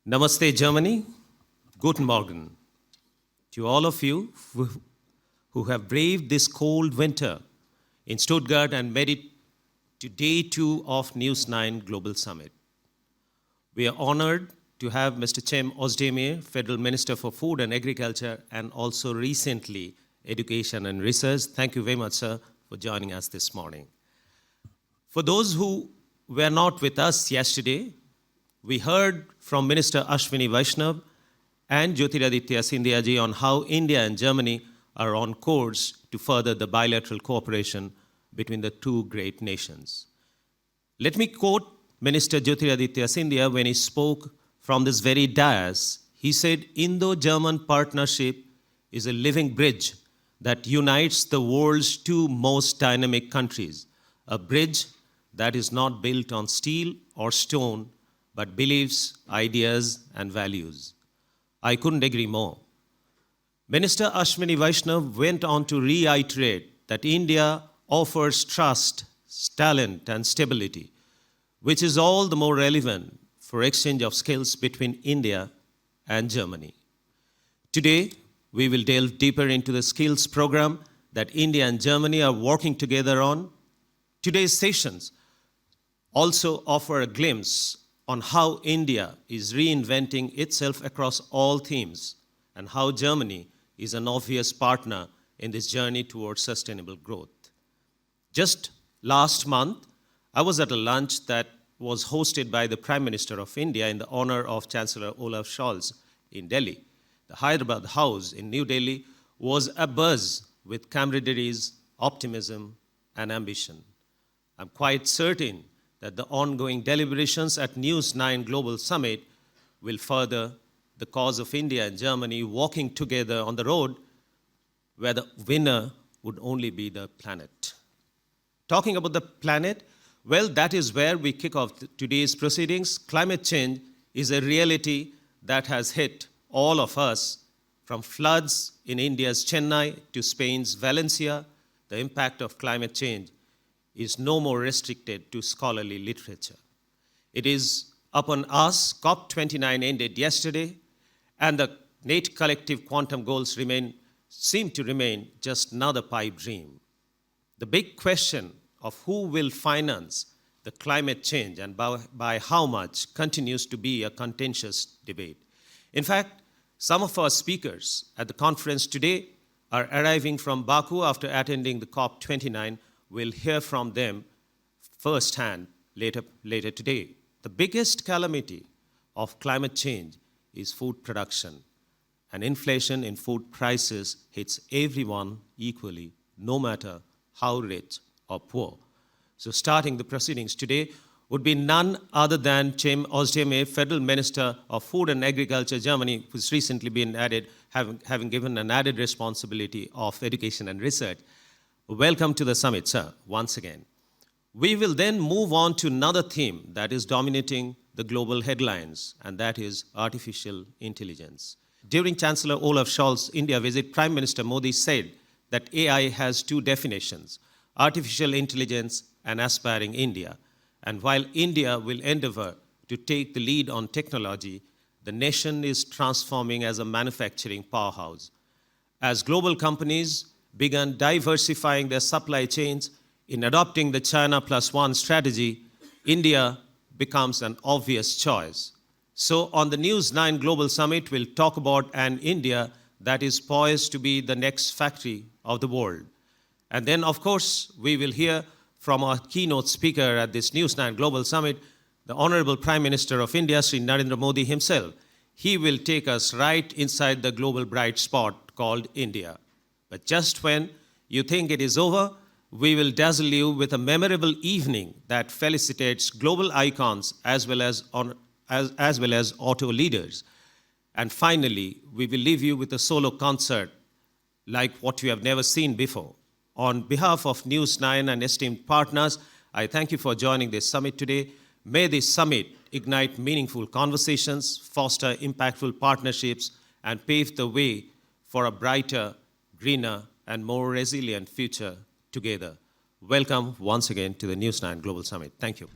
Namaste, Germany. Guten Morgen. To all of you who have braved this cold winter in Stuttgart and made it to day 2 of News9 Global Summit. We are honored to have Mr. Cem Özdemir, Federal Minister for Food and Agriculture, and also recently Education and Research. Thank you very much, sir, for joining us this morning. For those who were not with us yesterday, we heard from Minister Ashwini Vaishnav and Jyotiraditya Scindia ji on how India and Germany are on course to further the bilateral cooperation between the two great nations. Let me quote Minister Jyotiraditya Scindia when he spoke from this very dais. He said, Indo-German partnership is a living bridge that unites the world's two most dynamic countries, a bridge that is not built on steel or stone, but beliefs, ideas, and values. I couldn't agree more. Minister Ashwini Vaishnav went on to reiterate that India offers trust, talent, and stability, which is all the more relevant for exchange of skills between India and Germany. Today, we will delve deeper into the skills program that India and Germany are working together on. Today's sessions also offer a glimpse on how India is reinventing itself across all themes and how Germany is an obvious partner in this journey towards sustainable growth. Just last month, I was at a lunch that was hosted by the Prime Minister of India in the honor of Chancellor Olaf Scholz in Delhi. The Hyderabad House in New Delhi was abuzz with camaraderie, optimism, and ambition. I'm quite certain that the ongoing deliberations at News9 Global Summit will further the cause of India and Germany walking together on the road where the winner would only be the planet. Talking about the planet, well, that is where we kick off today's proceedings. Climate change is a reality that has hit all of us, from floods in India's Chennai to Spain's Valencia. The impact of climate change is no more restricted to scholarly literature. It is upon us. COP29 ended yesterday, and the net collective quantum goals seem to remain just another pipe dream. The big question of who will finance the climate change and by how much continues to be a contentious debate. In fact, some of our speakers at the conference today are arriving from Baku after attending the COP29. We'll hear from them firsthand later today. The biggest calamity of climate change is food production, and inflation in food prices hits everyone equally, no matter how rich or poor. So starting the proceedings today would be none other than Cem Özdemir, Federal Minister of Food and Agriculture, Germany, who's recently been added, having given an added responsibility of education and research. Welcome to the summit, sir, once again. We will then move on to another theme that is dominating the global headlines, and that is artificial intelligence. During Chancellor Olaf Scholz's India visit, Prime Minister Modi said that AI has two definitions, artificial intelligence and aspiring India. And while India will endeavor to take the lead on technology, the nation is transforming as a manufacturing powerhouse. As global companies began diversifying their supply chains in adopting the China Plus One strategy, India becomes an obvious choice. So on the News9 Global Summit, we'll talk about an India that is poised to be the next factory of the world. And then, of course, we will hear from our keynote speaker at this News9 Global Summit, the Honorable Prime Minister of India, Sri Narendra Modi himself. He will take us right inside the global bright spot called India. But just when you think it is over, we will dazzle you with a memorable evening that felicitates global icons as well as auto leaders. And finally, we will leave you with a solo concert like what you have never seen before. On behalf of News9 and esteemed partners, I thank you for joining this summit today. May this summit ignite meaningful conversations, foster impactful partnerships, and pave the way for a brighter, greener, and more resilient future together. Welcome once again to the News9 Global Summit. Thank you.